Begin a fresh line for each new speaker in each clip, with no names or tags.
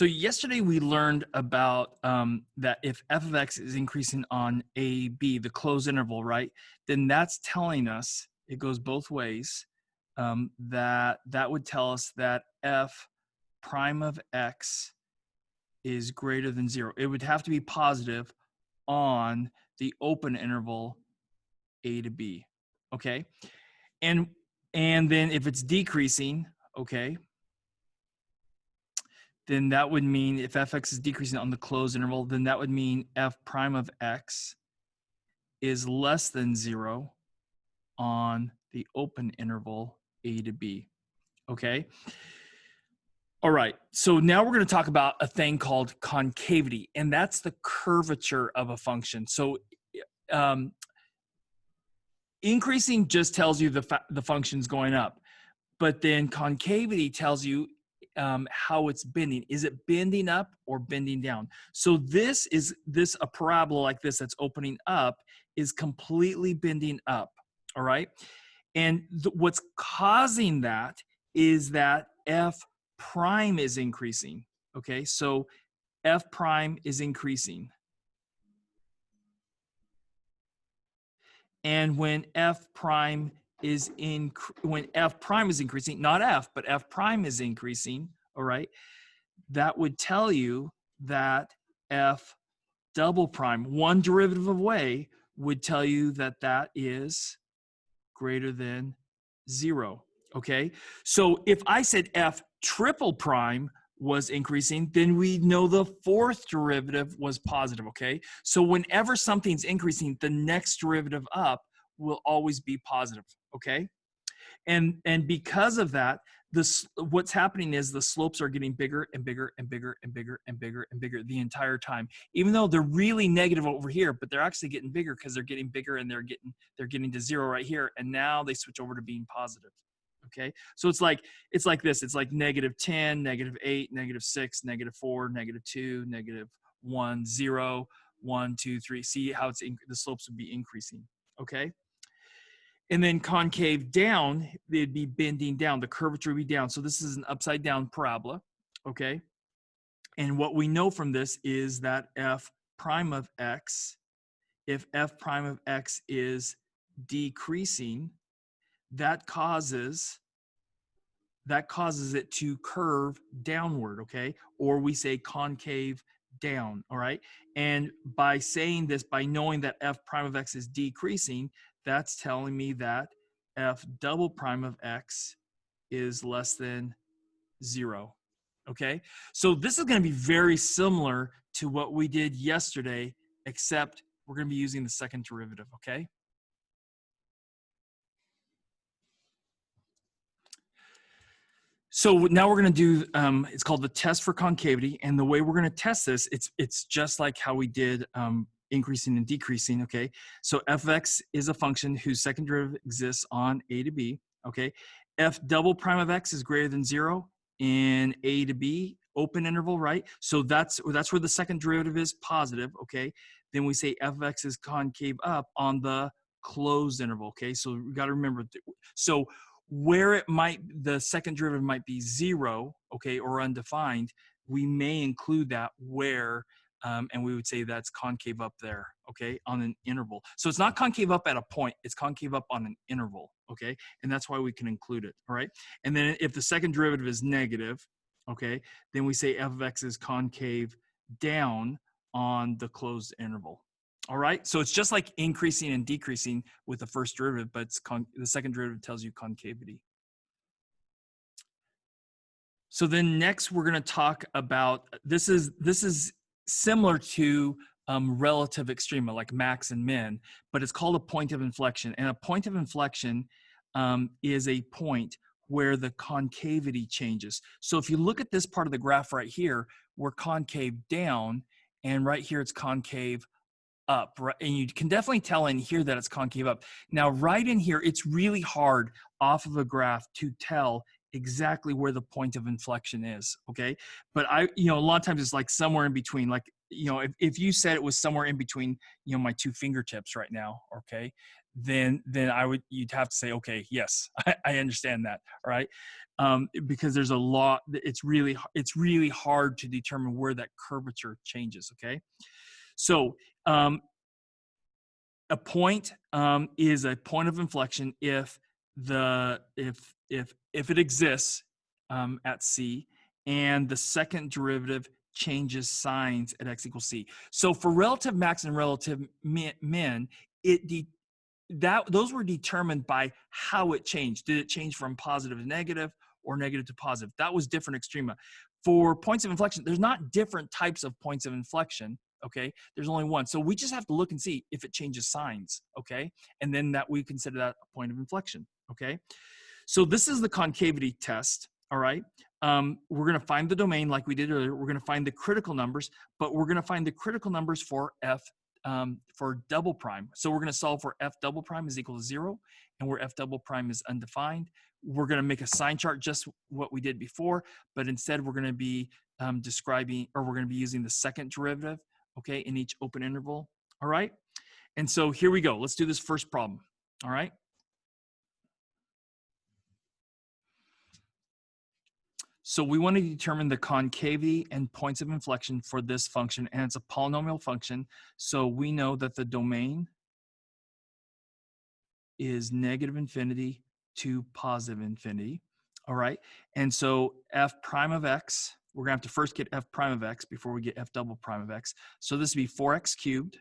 So yesterday we learned about that if f of x is increasing on a, b, the closed interval, right? Then that's telling us, it goes both ways, that would tell us that f prime of x is greater than 0. It would have to be positive on the open interval a to b, okay? And then if it's decreasing, okay, then that would mean if fx is decreasing on the closed interval, then that would mean f prime of x is less than 0 on the open interval a to b, okay? All right, so now we're going to talk about a thing called concavity, and that's the curvature of a function. So increasing just tells you the function's going up, but then concavity tells you how it's bending. Is it bending up or bending down? So a parabola like this that's opening up is completely bending up, all right? And what's causing that is that f prime is increasing, okay? So f prime is increasing. And when f prime is increasing, not f, but f prime is increasing, all right, that would tell you that f double prime, one derivative away, would tell you that that is greater than 0, okay? So if I said f triple prime was increasing, then we know the fourth derivative was positive, okay? So whenever something's increasing, the next derivative up will always be positive, okay? And because of that, what's happening is the slopes are getting bigger and bigger and bigger and bigger and bigger and bigger the entire time, even though they're really negative over here, but they're actually getting bigger because they're getting bigger and they're getting to 0 right here, and now they switch over to being positive. Okay, so it's like this. It's like -10, -8, -6, -4, -2, -1, 0, 1, 2, 3. See how the slopes would be increasing. Okay, and then concave down, they'd be bending down. The curvature would be down. So this is an upside down parabola. Okay, and what we know from this is that f prime of x, if f prime of x is decreasing, that causes it to curve downward, okay? Or we say concave down, all right? And by saying this, by knowing that f prime of x is decreasing, that's telling me that f double prime of x is less than 0, okay? So this is gonna be very similar to what we did yesterday, except we're gonna be using the second derivative, okay? So now we're going to do, it's called the test for concavity. And the way we're going to test this, it's just like how we did increasing and decreasing, okay? So f of x is a function whose second derivative exists on a to b, okay? F double prime of x is greater than 0 in a to b, open interval, right? So that's where the second derivative is positive, okay? Then we say f of x is concave up on the closed interval, okay? So we got to remember, so where the second derivative might be 0, okay, or undefined, we may include that where, and we would say that's concave up there, okay, on an interval. So it's not concave up at a point, it's concave up on an interval, okay, and that's why we can include it, all right? And then if the second derivative is negative, okay, then we say f of x is concave down on the closed interval. All right, so it's just like increasing and decreasing with the first derivative, but the second derivative tells you concavity. So then next we're going to talk about, this is similar to relative extrema, like max and min, but it's called a point of inflection. And a point of inflection is a point where the concavity changes. So if you look at this part of the graph right here, we're concave down, and right here it's concave up, right? And you can definitely tell in here that it's concave up. Now, right in here, it's really hard off of a graph to tell exactly where the point of inflection is, okay? But a lot of times it's like somewhere in between, like, if you said it was somewhere in between, my two fingertips right now, okay, then you'd have to say, okay, yes, I understand that, all right? Because there's a lot, it's really hard to determine where that curvature changes, okay? So a point is a point of inflection if it exists at C, and the second derivative changes signs at x equals C. So for relative max and relative min, those were determined by how it changed. Did it change from positive to negative or negative to positive? That was different extrema. For points of inflection, there's not different types of points of inflection, okay? There's only one. So we just have to look and see if it changes signs, okay? And then that we consider that a point of inflection, okay? So this is the concavity test, all right? We're going to find the domain like we did earlier. We're going to find the critical numbers, but we're going to find the critical numbers for f for double prime. So we're going to solve for f double prime is equal to 0, and where f double prime is undefined. We're going to make a sign chart just what we did before, but instead we're going to be describing, or we're going to be using the second derivative, okay, in each open interval, all right? And so here we go. Let's do this first problem, all right? So we want to determine the concavity and points of inflection for this function, and it's a polynomial function. So we know that the domain is negative infinity to positive infinity, all right? And so f prime of x, we're gonna have to first get f prime of x before we get f double prime of x. So this would be 4x cubed,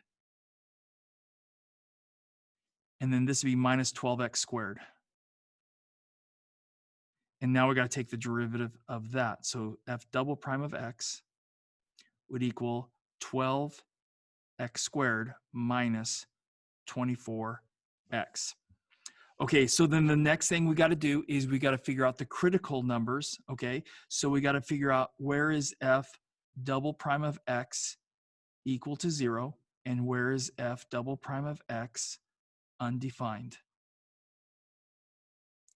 and then this would be minus 12x squared. And now we got to take the derivative of that. So f double prime of x would equal 12x squared minus 24x. Okay, so then the next thing we got to do is we got to figure out the critical numbers, okay? So we got to figure out where is f double prime of x equal to 0, and where is f double prime of x undefined.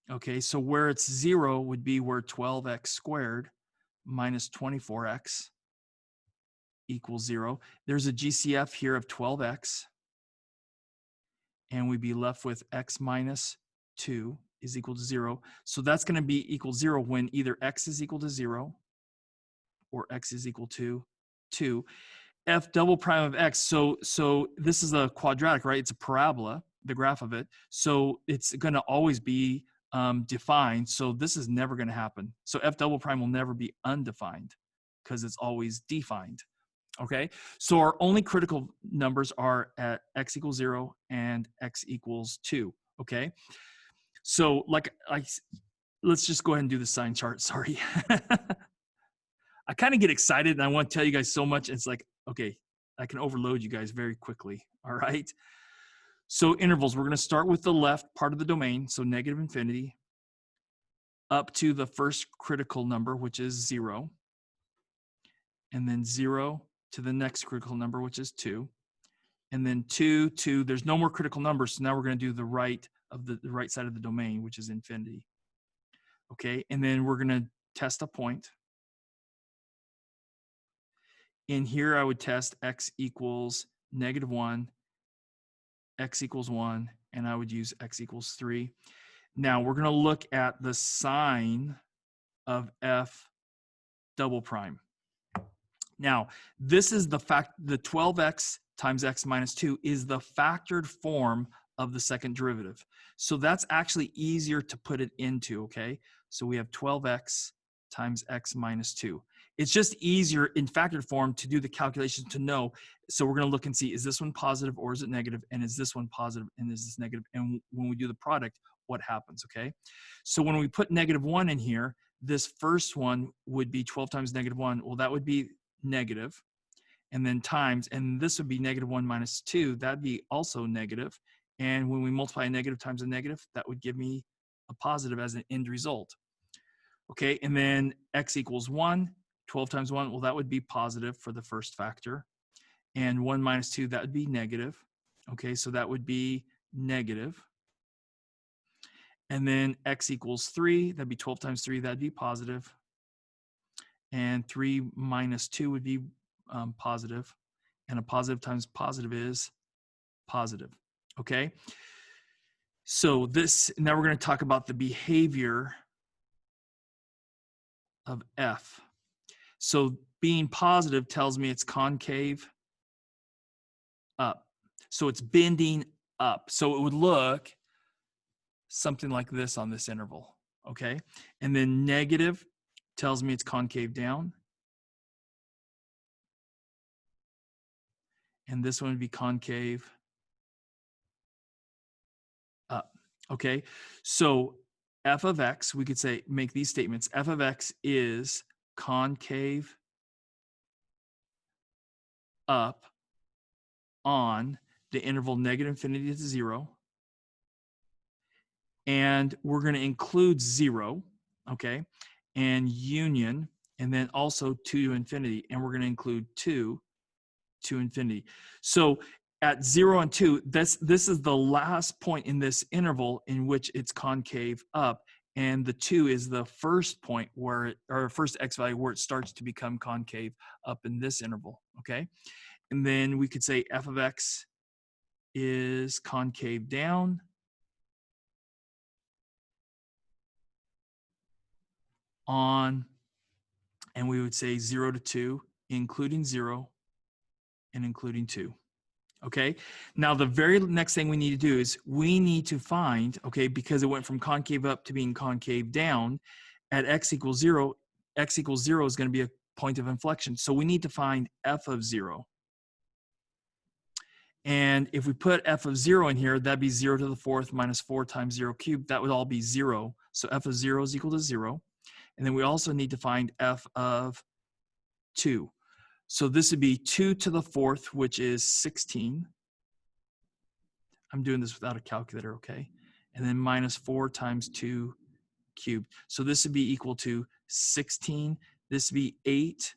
Okay, so where it's 0 would be where 12x squared minus 24x equals 0. There's a GCF here of 12x, and we'd be left with x minus 2 is equal to 0. So that's going to be equal to 0 when either x is equal to 0 or x is equal to 2. F double prime of x, so this is a quadratic, right? It's a parabola, the graph of it. So it's going to always be defined. So this is never going to happen. So f double prime will never be undefined because it's always defined. Okay, so our only critical numbers are at x equals 0 and x equals 2. Okay, so let's just go ahead and do the sign chart. Sorry. I kind of get excited and I want to tell you guys so much. It's like, okay, I can overload you guys very quickly. All right. So intervals, we're going to start with the left part of the domain. So negative infinity up to the first critical number, which is 0. And then 0 to the next critical number, which is 2. And then 2 to, there's no more critical numbers. So now we're going to do the right side of the domain, which is infinity. Okay. And then we're going to test a point. In here, I would test x equals -1, x equals 1, and I would use x equals 3. Now, we're going to look at the sign of f double prime. Now, this is the 12x times x minus 2 is the factored form of the second derivative. So that's actually easier to put it into, okay? So we have 12x times x minus 2. It's just easier in factored form to do the calculations to know. So we're going to look and see, is this one positive or is it negative? And is this one positive and is this negative? And when we do the product, what happens, okay? So when we put -1 in here, this first one would be 12 times -1. Well, that would be negative. And then times, and this would be -1 minus 2. That'd be also negative. And when we multiply a negative times a negative, that would give me a positive as an end result. Okay, and then x equals 1. 12 times 1, well, that would be positive for the first factor. And 1 minus 2, that would be negative. Okay, so that would be negative. And then x equals 3, that'd be 12 times 3, that'd be positive. And 3 minus 2 would be positive. And a positive times positive is positive. Okay, So now we're going to talk about the behavior of f. So being positive tells me it's concave up. So it's bending up. So it would look something like this on this interval, okay? And then negative tells me it's concave down. And this one would be concave up, okay? So f of x, we could say, make these statements. F of x is concave up on the interval negative infinity to 0. And we're going to include 0, okay? And union, and then also 2 to infinity. And we're going to include 2 to infinity. So at 0 and 2, this is the last point in this interval in which it's concave up. And the 2 is the first point where or first x value where it starts to become concave up in this interval, okay? And then we could say f of x is concave down on, and we would say 0 to 2, including 0 and including 2. Okay, now the very next thing we need to do is we need to find, okay, because it went from concave up to being concave down, at x equals 0 is going to be a point of inflection. So we need to find f of 0. And if we put f of 0 in here, that'd be 0 to the 4th minus 4 times 0 cubed. That would all be 0. So f of 0 is equal to 0. And then we also need to find f of 2. So this would be 2 to the 4th, which is 16. I'm doing this without a calculator, okay? And then minus 4 times 2 cubed. So this would be equal to 16. This would be 8,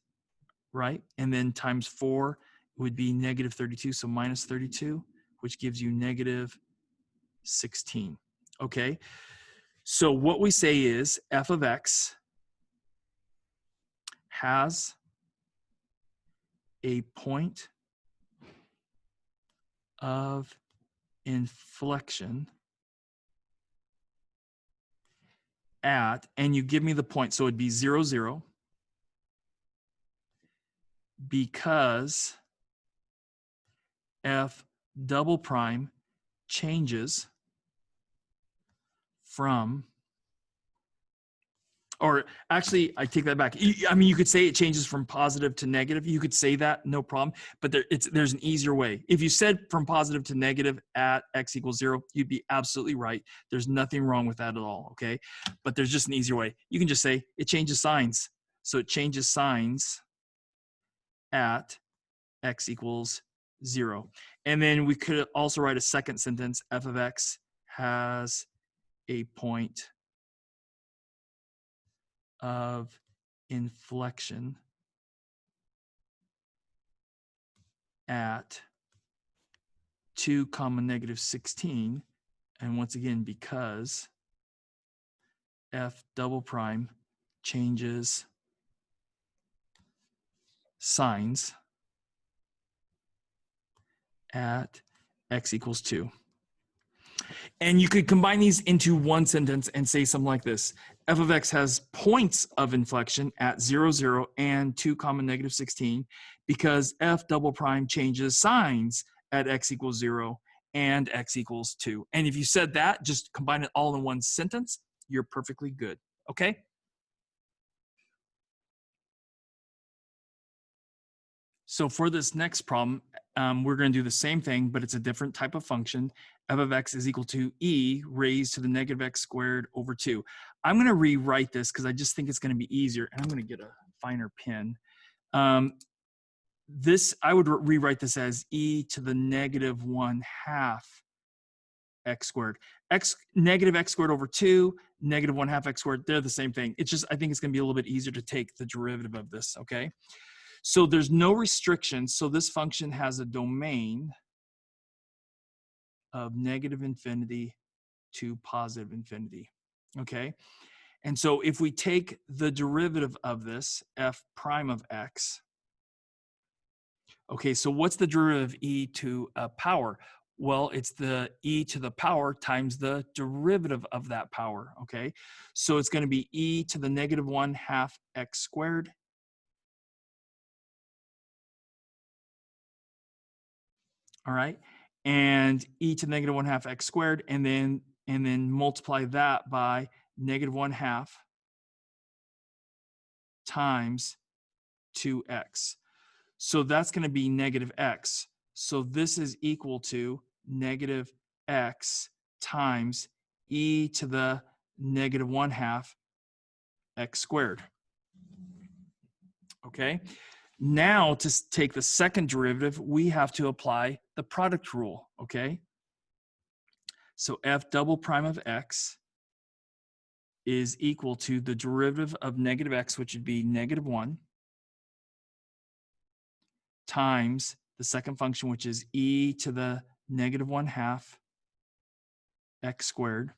right? And then times 4 would be negative 32, so minus 32, which gives you negative 16, okay? So what we say is f of x has a point of inflection at, and you give me the point, so it'd be 0, 0, because f double prime changes from, or actually, I take that back. I mean, you could say it changes from positive to negative. You could say that, no problem. But there's an easier way. If you said from positive to negative at x equals 0, you'd be absolutely right. There's nothing wrong with that at all, okay? But there's just an easier way. You can just say it changes signs. So it changes signs at x equals 0. And then we could also write a second sentence. F of x has a point of inflection at 2 comma negative 16. And once again, because f double prime changes signs at x equals 2. And you could combine these into one sentence and say something like this. F of x has points of inflection at 0, 0 and 2 comma negative 16 because f double prime changes signs at x equals 0 and x equals 2. And if you said that, just combine it all in one sentence, you're perfectly good. Okay? So for this next problem, we're going to do the same thing, but it's a different type of function. F of x is equal to e raised to the negative x squared over 2. I'm going to rewrite this because I just think it's going to be easier, and I'm going to get a finer pen. I would rewrite this as e to the negative 1/2 x squared. Negative x squared over 2, negative 1/2 x squared, they're the same thing. It's just, I think it's going to be a little bit easier to take the derivative of this, okay? So there's no restrictions. So this function has a domain of negative infinity to positive infinity, okay? And so if we take the derivative of this, f prime of x, okay, so what's the derivative of e to a power? Well, it's the e to the power times the derivative of that power, okay? So it's going to be e to the negative 1/2 x squared. All right, and e to the negative 1/2 x squared, and then multiply that by negative 1/2 times 2x. So that's going to be negative x. So this is equal to negative x times e to the negative 1/2 x squared. Okay. Now to take the second derivative, we have to apply the product rule. Okay. So f double prime of x is equal to the derivative of negative x, which would be negative 1, times the second function, which is e to the negative 1/2 x squared,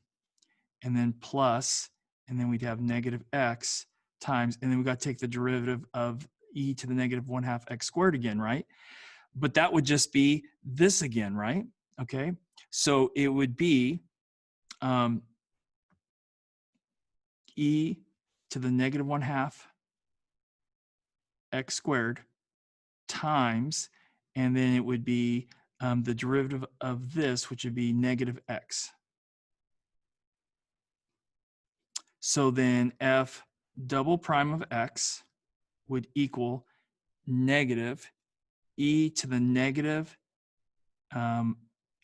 and then plus, and then we'd have negative x times, and then we got to take the derivative of e to the negative 1/2 x squared again, right? But that would just be this again, right? Okay, so it would be e to the negative 1/2 x squared times, and then it would be the derivative of this, which would be negative x. So then f double prime of x would equal negative e to the negative, I'm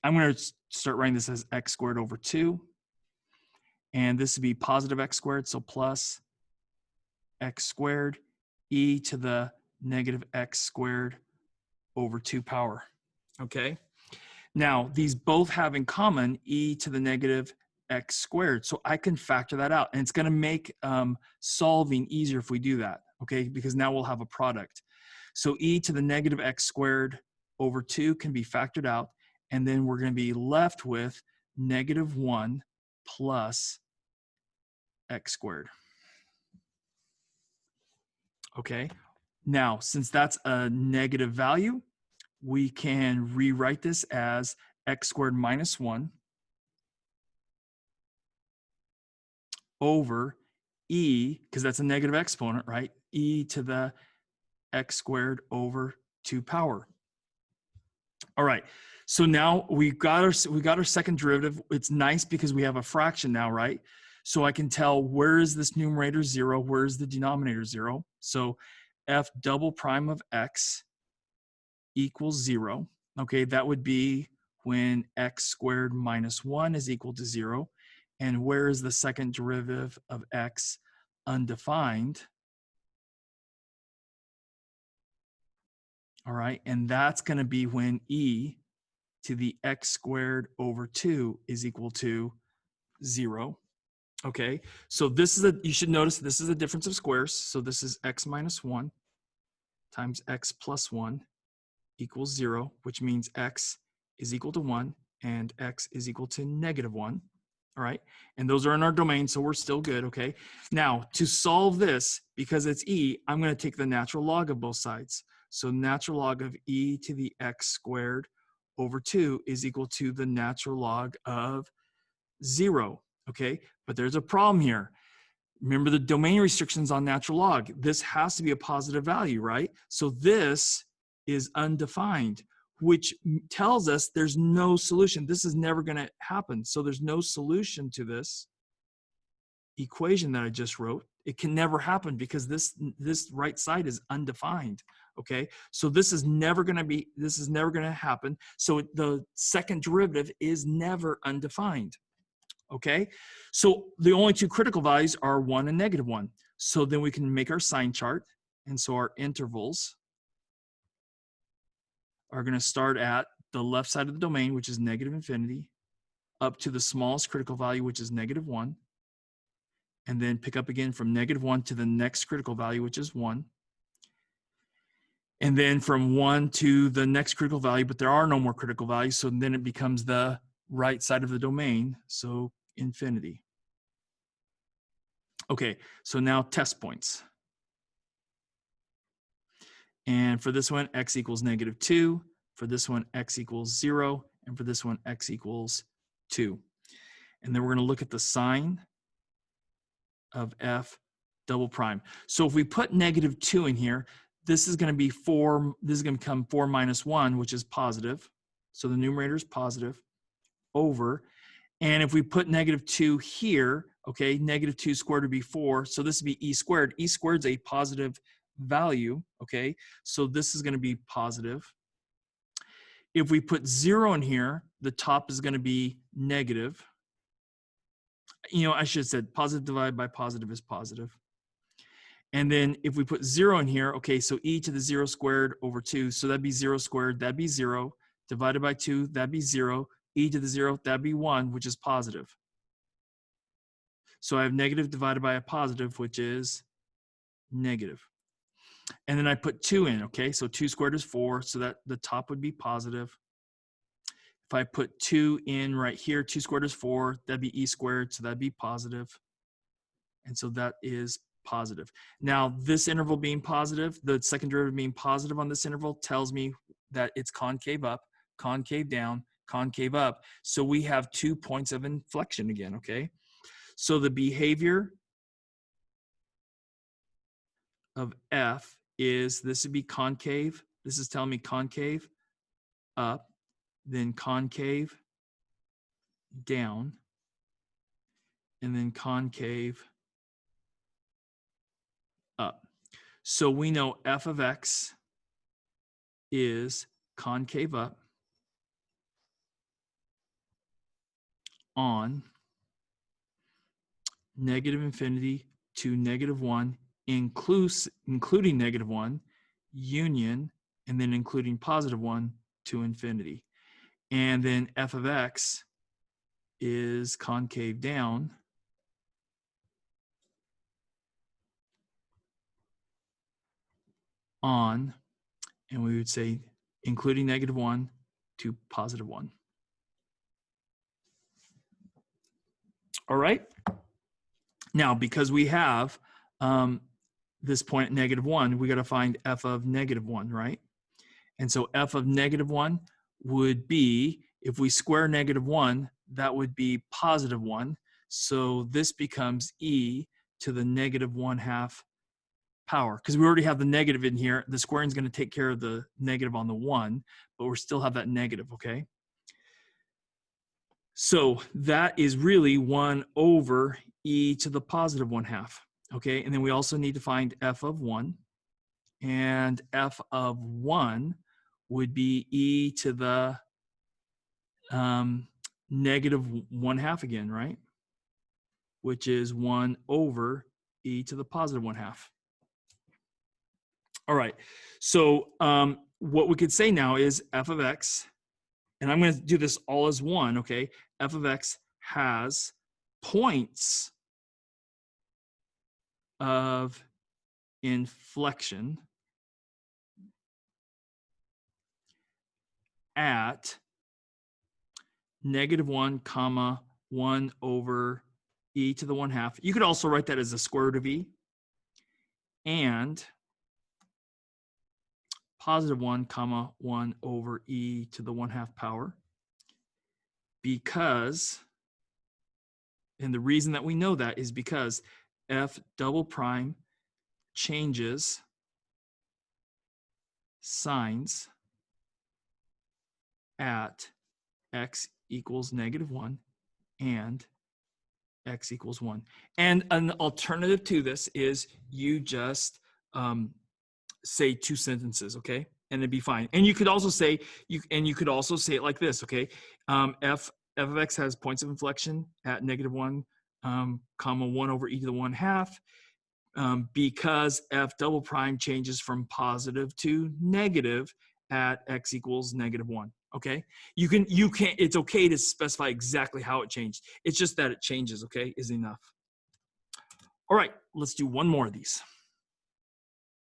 going to start writing this as x squared over 2. And this would be positive x squared, so plus x squared e to the negative x squared over 2 power. Okay. Now, these both have in common e to the negative x squared. So I can factor that out. And it's going to make solving easier if we do that. Okay. Because now we'll have a product. So e to the negative x squared over 2 can be factored out. And then we're going to be left with negative 1 plus x squared. Okay. Now, since that's a negative value, we can rewrite this as x squared minus 1 over e, because that's a negative exponent, right? E to the x squared over 2 power. All right. So now we got our second derivative. It's nice because we have a fraction now, right? So I can tell where is this numerator 0, where is the denominator 0. So f double prime of x equals 0. Okay, that would be when x squared minus 1 is equal to 0. And where is the second derivative of x? Undefined. All right, and that's going to be when e to the x squared over 2 is equal to 0. Okay, so this is you should notice this is a difference of squares. So this is x minus 1 times x plus 1 equals 0, which means x is equal to 1 and x is equal to negative 1. All right, and those are in our domain, so we're still good. Okay, now to solve this, because it's e, I'm going to take the natural log of both sides. So natural log of e to the x squared over 2 is equal to the natural log of 0. Okay, but there's a problem here. Remember the domain restrictions on natural log. This has to be a positive value, right? So this is undefined, which tells us there's no solution. This is never going to happen. So there's no solution to this equation that I just wrote. It can never happen because this right side is undefined. Okay, so this is never going to happen. So the second derivative is never undefined. Okay, so the only two critical values are 1 and negative 1. So then we can make our sign chart. And so our intervals are going to start at the left side of the domain, which is negative infinity, up to the smallest critical value, which is negative 1. And then pick up again from negative 1 to the next critical value, which is 1. And then from 1 to the next critical value, but there are no more critical values. So then it becomes the right side of the domain. So infinity. Okay, so now test points. And for this one, x equals negative 2. For this one, x equals 0. and for this one, x equals 2. And then we're going to look at the sign of f double prime. So if we put negative 2 in here, this is going to be 4, this is going to become 4 minus 1, which is positive. So the numerator is positive, over. And if we put negative 2 here, okay, negative 2 squared would be 4. So this would be e squared. E squared is a positive value, okay? So this is going to be positive. If we put 0 in here, the top is going to be negative. You know, I should have said positive divided by positive is positive. And then if we put 0 in here, okay, so e to the 0 squared over 2, so that'd be 0 squared, that'd be 0, divided by 2, that'd be 0, e to the 0, that'd be 1, which is positive. So I have negative divided by a positive, which is negative. And then I put 2 in, okay, so 2 squared is 4, so that the top would be positive. If I put 2 in right here, 2 squared is 4, that'd be e squared, so that'd be positive. And so that is positive. Now, this interval being positive, the second derivative being positive on this interval tells me that it's concave up, concave down, concave up. So we have 2 points of inflection again, okay? So the behavior of f is, this would be concave. This is telling me concave up, then concave down, and then concave up. So we know f of x is concave up on negative infinity to negative 1, including negative 1, union, and then including positive 1 to infinity. And then f of x is concave down on, and we would say including negative 1 to positive 1. All right. Now, because we have this point at negative 1, we got to find f of negative 1, right? And so f of negative 1 would be, if we square negative 1, that would be positive 1. So this becomes e to the negative 1/2 power, because we already have the negative in here. The squaring is going to take care of the negative on the 1, but we still have that negative, okay? So that is really 1 over e to the positive 1/2, okay? And then we also need to find f of 1. And f of 1 would be e to the negative 1/2 again, right? Which is 1 over e to the positive 1/2. All right, so what we could say now is f of x, and I'm going to do this all as one, okay? F of x has points of inflection at negative 1 comma 1 over e to the 1/2. You could also write that as the square root of e, and positive 1 comma 1 over e to the 1/2 power, because, and the reason that we know that is because f double prime changes signs at x equals negative 1 and x equals 1. And an alternative to this is you just say 2 sentences, okay? And it'd be fine. And you could also say, it like this, okay? F of x has points of inflection at negative 1, comma 1 over e to the 1/2, because f double prime changes from positive to negative at x equals negative 1. Okay, you can, it's okay to specify exactly how it changed. It's just that it changes, okay, is enough. All right, let's do one more of these.